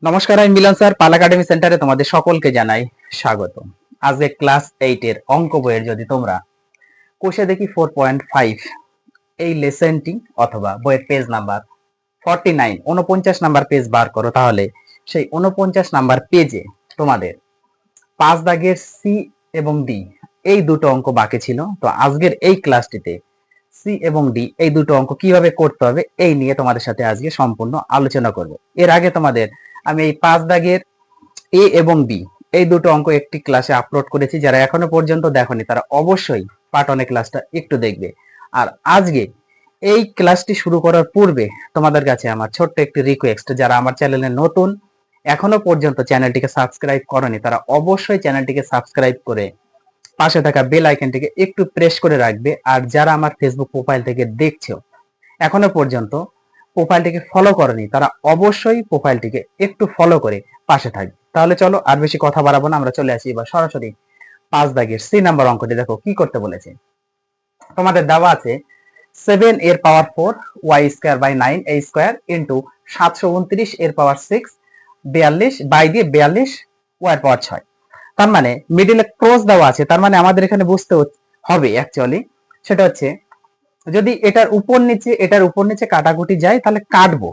নমস্কার, আমি মিলন স্যার, পাল একাডেমি সেন্টারে তোমাদের সকলকে জানাই স্বাগত। আজকে ক্লাস 8 এর অঙ্ক বইয়ের যদি তোমরা কোষে দেখি 4.5 এই লেসনটি অথবা বইয়ের পেজ নাম্বার 49 49 নাম্বার পেজ বার করো, তাহলে সেই 49 নাম্বার পেজে তোমাদের 5 দাগের সি এবং ডি এই দুটো অঙ্ক বাকি ছিল। তো আজকের এই ক্লাসটিতে সি এবং ডি এই দুটো অঙ্ক কিভাবে করতে হবে এই নিয়ে তোমাদের সাথে আজকে সম্পূর্ণ আলোচনা করব। এর আগে তোমাদের আমি এই 5 দাগের এ এবং বি এই দুটো অঙ্ক একটি ক্লাসে আপলোড করেছি। যারা এখনো পর্যন্ত দেখোনি তারা অবশ্যই পার্ট 1 ক্লাসটা একটু দেখবে। আর আজকে এই ক্লাসটি শুরু করার পূর্বে তোমাদের কাছে আমার ছোট্ট একটি রিকোয়েস্ট, যারা আমার চ্যানেলে নতুন এখনো পর্যন্ত চ্যানেলটিকে সাবস্ক্রাইব করনি তারা অবশ্যই চ্যানেলটিকে সাবস্ক্রাইব করে পাশে থাকা বেল আইকনটিকে একটু প্রেস করে রাখবে। আর যারা আমার ফেসবুক প্রোফাইল থেকে দেখছো এখনো পর্যন্ত প্রোফাইলটিকে ফলো করনি তারা অবশ্যই প্রোফাইলটিকে একটু ফলো করে পাশে থাকবে। তাহলে চলো আর বেশি কথা বাড়াবো না, আমরা চলে আসি এবার সরাসরি 5 দাগের সি নাম্বার অঙ্কটি। দেখো কি করতে বলেছে। তোমাদের দেওয়া আছে 7 এর power 4 y square by 9 a square into 729 এর পাওয়ার 6 42 বাই দিয়ে 42 y এর পাওয়ার 6। তার মানে মিডলে ক্রস দেওয়া আছে, তার মানে আমাদের এখানে বুঝতে হবে অ্যাকচুয়ালি সেটা হচ্ছে যদি এটার উপর নিচে কাটাকুটি যায় তাহলে কাটবো।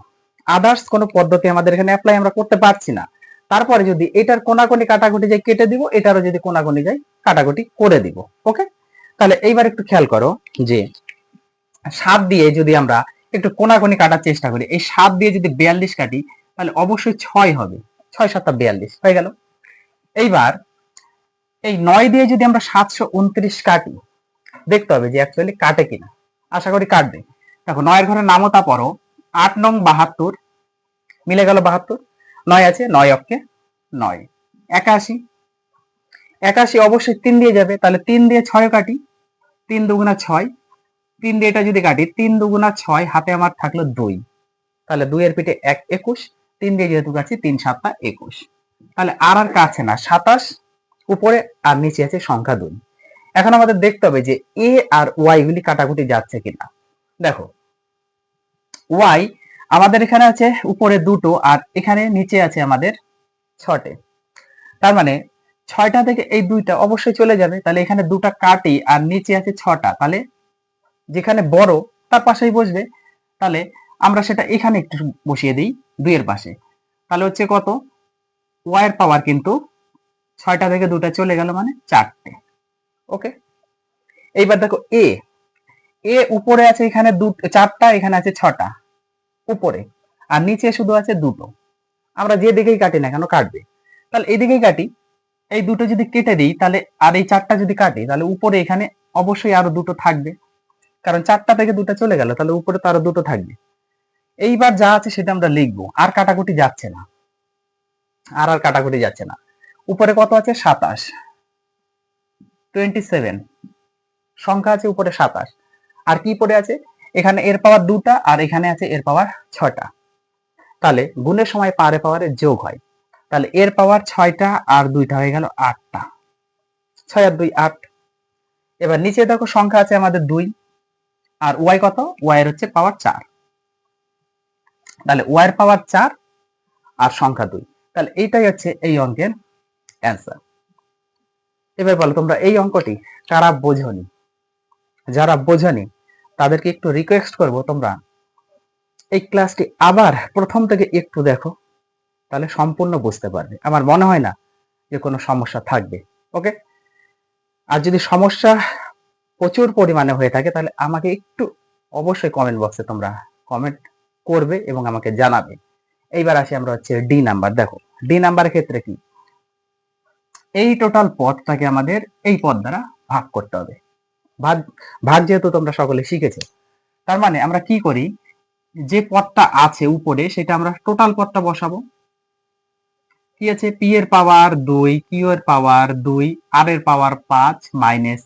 আদার্স কোনো পদ্ধতি আমাদের এখানে অ্যাপ্লাই আমরা করতে পারছি না। তারপরে যদি এটার কোনাকুনি কাটাকুটি যায় কেটে দিব, এটারও যদি কোনাকুনি যায় কাটাকুটি করে দিব। ওকে, তাহলে এইবার একটু খেয়াল করো যে 7 দিয়ে যদি আমরা একটু কোনাকুনি কাটার চেষ্টা করি, এই 7 দিয়ে যদি 42 কাটি তাহলে অবশ্যই 6 হবে। 6 7 42 হয়ে গেল। এইবার এই 9 দিয়ে যদি আমরা 729 কাটি, দেখতে হবে যে অ্যাকচুয়ালি কাটে কিনা। আশা করি কাটবে। দেখো 9 এর ঘরে নামতা পড়ো, 8 নং 72 মিলে গেল 72, 9 আছে 9 অক্ষে 9 81। 81 অবশ্যই 3 দিয়ে যাবে, তাহলে 3 দিয়ে 6 কাটি, 3 দুগুণা 6, 3 দিয়ে এটা যদি কাটি 3 দুগুণা 6, হাতে আমার থাকলো 2, তাহলে 2 এর পিঠে 1 21, 3 দিয়ে যেহেতু কাটছি 3 7 21, তাহলে আর কাছে না 27 উপরে আর নিচে আছে সংখ্যা 2। এখন আমাদের দেখতে হবে যে এ আর ওয়াই গুলি কাটাকুটি যাচ্ছে কিনা। দেখো ওয়াই আমাদের এখানে আছে উপরে দুটো আর এখানে নিচে আছে আমাদের 6টে, তার মানে 6টা থেকে এই 2টা অবশ্যই চলে যাবে, তাহলে এখানে 2টা কাটি আর নিচে আছে 6টা, তাহলে যেখানে বড় তার পাশেই বসবে। তাহলে আমরা সেটা এখানে একটু বসিয়ে দিই 2 এর পাশে, তাহলে হচ্ছে কত ওয়াই এর পাওয়ার কিন্তু 6টা থেকে 2টা চলে গেল মানে 4টে। ওকে, এইবার দেখো এ উপরে আছে এখানে 4টা, এখানে আছে 6টা উপরে, আর নিচে শুধু আছে 2টো। আমরা যে দিকেই কাটি না কেন কাটবে, তাহলে এই দিকেই কাটি, এই দুটো যদি কেটে দিই তাহলে আর এই 4টা যদি কাটি তাহলে উপরে এখানে অবশ্যই আরো 2টো থাকবে, কারণ 4টা থেকে 2টা চলে গেল, তাহলে উপরে তো আরো 2টো থাকবে। এইবার যা আছে সেটা আমরা লিখবো, আর কাটাকুটি যাচ্ছে না, আর কাটাকুটি যাচ্ছে না। উপরে কত আছে 27, 27 সংখ্যা আছে উপরে 27, আর কি পড়ে আছে এখানে এর পাওয়ার 2টা আর এখানে আছে এর পাওয়ার 6টা, তাহলে গুণের সময় পারে পাওয়ারে যোগ হয়, তাহলে এর পাওয়ার 6টা আর 2টা হয়ে গেল 8টা, 6 আর 2 8। এবার নিচে দেখো সংখ্যা আছে আমাদের 2 আর ওয়াই কত, ওয়াই এর হচ্ছে পাওয়ার 4, তাহলে ওয়াই এর পাওয়ার 4 আর সংখ্যা 2, তাহলে এইটাই হচ্ছে এই অঙ্কের অ্যান্সার। এবার বলো তোমরা এই অঙ্কটি কারা বোঝনি, যারা বোঝনি তাদেরকে একটু রিকোয়েস্ট করব তোমরা এই ক্লাসটি আবার প্রথম থেকে একটু দেখো, তাহলে সম্পূর্ণ বুঝতে পারবে। আমার মনে হয় না যে কোনো সমস্যা থাকবে। ওকে, আর যদি সমস্যা প্রচুর পরিমাণে হয়ে থাকে তাহলে আমাকে একটু অবশ্যই কমেন্ট বক্সে তোমরা কমেন্ট করবে এবং আমাকে জানাবে। এইবার আসি আমরা হচ্ছে ডি নাম্বার। দেখো ডি নাম্বারের ক্ষেত্রে কি, এই টোটাল পদটাকে আমাদের এই পদ দ্বারা ভাগ করতে হবে। ভাগ ভাগ যেহেতু তোমরা সকলে শিখেছো, তার মানে আমরা কি করি, যে পদটা আছে উপরে সেটা আমরা টোটাল পদটা বসাবো। কি আছে, পি এর পাওয়ার 2, কিউ এর পাওয়ার 2, আর এর পাওয়ার 5 মাইনাস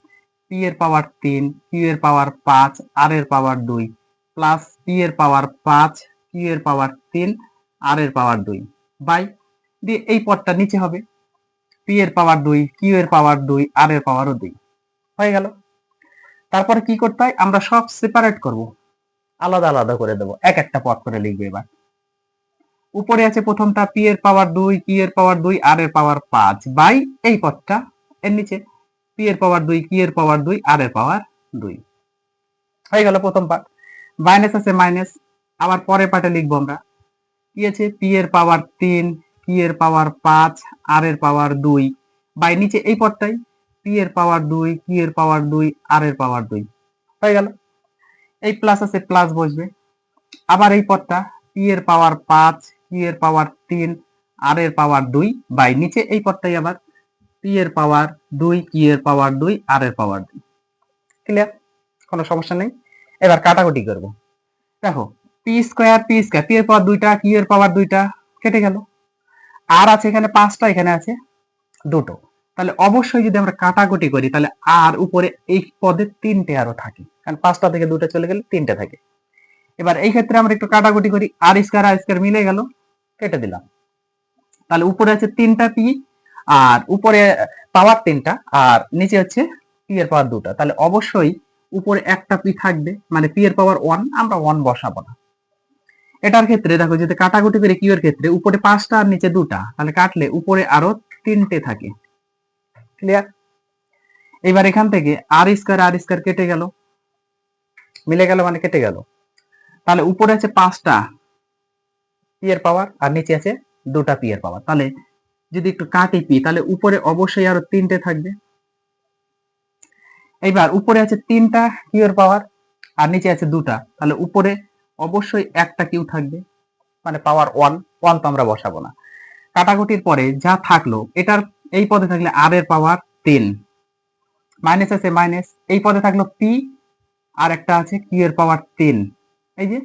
পি এর পাওয়ার 3, কিউ এর পাওয়ার 5, আর এর পাওয়ার 2 প্লাস পি এর পাওয়ার 5, কিউ এর পাওয়ার 3, আর এর পাওয়ার 2 বাই দিয়ে এই পদটা নিচে হবে পি এর পাওয়ার 2, কিউ এর পাওয়ার 2, আর এর পাওয়ারও 2 হয়ে গেল। তারপরে কি করতে হয়, আমরা সব সেপারেট করব, আলাদা আলাদা করে দেবো, এক একটা পদ করে লিখবে। এবার উপরে আছে প্রথমটা পি এর পাওয়ার 2, কি এর পাওয়ার 2, আর এর পাওয়ার 5 বাই এই পদটা, এর নিচে পি এর পাওয়ার 2, কি এর পাওয়ার 2, আর এর পাওয়ার 2 হয়ে গেল প্রথম পার্ট। মাইনাস আছে মাইনাস, আবার পরের পার্টে লিখবো আমরা কি আছে পি এর পাওয়ার 3, কি এর পাওয়ার 5, আর এর পাওয়ার 2 বাই নিচে এই পদটাই পি এর পাওয়ার 2, কি এর পাওয়ার 2, আর এর পাওয়ার 2 হয়ে গেল। এই প্লাস আছে প্লাস বসবে, আবার এই পদটা পি এর পাওয়ার 5, কি এর পাওয়ার 3, আর এর পাওয়ার 2 বাই নিচে এই পদটাই আবার পি এর পাওয়ার 2, কি এর পাওয়ার 2, আর এর পাওয়ার 2। ক্লিয়ার? কোনো সমস্যা নেই। এবার কাটাকুটি করব। দেখো পি স্কয়ার পি এর পাওয়ার 2টা, কি এর পাওয়ার 2টা কেটে গেল, আর আছে এখানে 5টা, এখানে আছে 2টো, তাহলে অবশ্যই যদি আমরা কাটাকুটি করি তাহলে আর উপরে এই পদে 3টে আরো থাকে, কারণ 5টা থেকে 2টা চলে গেলে 3টে থাকে। এবার এই ক্ষেত্রে আমরা একটু কাটাকুটি করি, আর স্কয়ার মিলে গেল, কেটে দিলাম, তাহলে উপরে আছে 3টা পি, আর উপরে পাওয়ার 3টা, আর নিচে হচ্ছে পি এর পাওয়ার 2টা, তাহলে অবশ্যই উপরে একটা পি থাকবে, মানে পি এর পাওয়ার 1, আমরা 1 বসাবো না। এটার ক্ষেত্রে দেখো যদি কাটাকুটি করে কিউ এর ক্ষেত্রে উপরে 5টা আর নিচে 2টা, তাহলে কাটলে উপরে আরো 3টে থাকে। ক্লিয়ার? এবার এখান থেকে আর স্কয়ার কেটে গেল, মিলে গেল মানে কেটে গেল, তাহলে উপরে আছে 5টা পি এর পাওয়ার আর নিচে আছে 2টা পি এর পাওয়ার, তাহলে যদি একটু কাটি পি তাহলে উপরে অবশ্যই আরো 3টে থাকবে। এইবার উপরে আছে 3টা কিউ এর পাওয়ার আর নিচে আছে 2টা, তাহলে উপরে অবশ্যই একটা কিউ থাকবে, মানে পাওয়ার 1 তো আমরা বসাবো না। কাটাকুটির পরে যা থাকলো এটার এই পদে থাকলে আর এর পাওয়ার 3, মাইনাস আছে মাইনাস, এই পদে থাকলো পি আর একটা আছে কিউ এর পাওয়ার 3, এই যে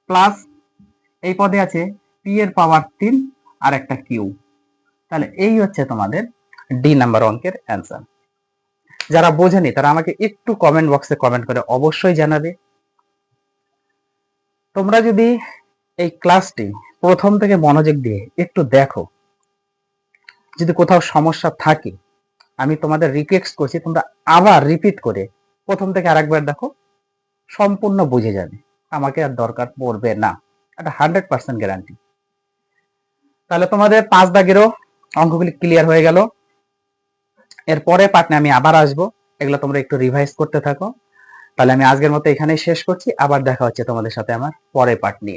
প্লাস এই পদে আছে পি এর পাওয়ার 3 আর একটা কিউ, তাহলে এই হচ্ছে তোমাদের ডি নাম্বার অঙ্কের অ্যান্সার। যারা বোঝেনি তারা আমাকে একটু কমেন্ট বক্সে কমেন্ট করে অবশ্যই জানাবে। তোমরা যদি এই ক্লাসটি প্রথম থেকে মনোযোগ দিয়ে একটু দেখো, যদি কোথাও সমস্যা থাকে আমি তোমাদের রিকোয়েস্ট করছি তোমরা আবার রিপিট করে প্রথম থেকে আরেকবার দেখো, সম্পূর্ণ বুঝে যাবে, আমাকে আর দরকার পড়বে না, এটা 100% গ্যারান্টি। তাহলে তোমাদের 5 দাগেরও অঙ্কগুলি ক্লিয়ার হয়ে গেল। এরপরে পার্টে আমি আবার আসবো, এগুলো তোমরা একটু রিভাইজ করতে থাকো। তাহলে আমি আজকের মতো এখানেই শেষ করছি, আবার দেখা হচ্ছে তোমাদের সাথে আমার পরের পার্ট নিয়ে।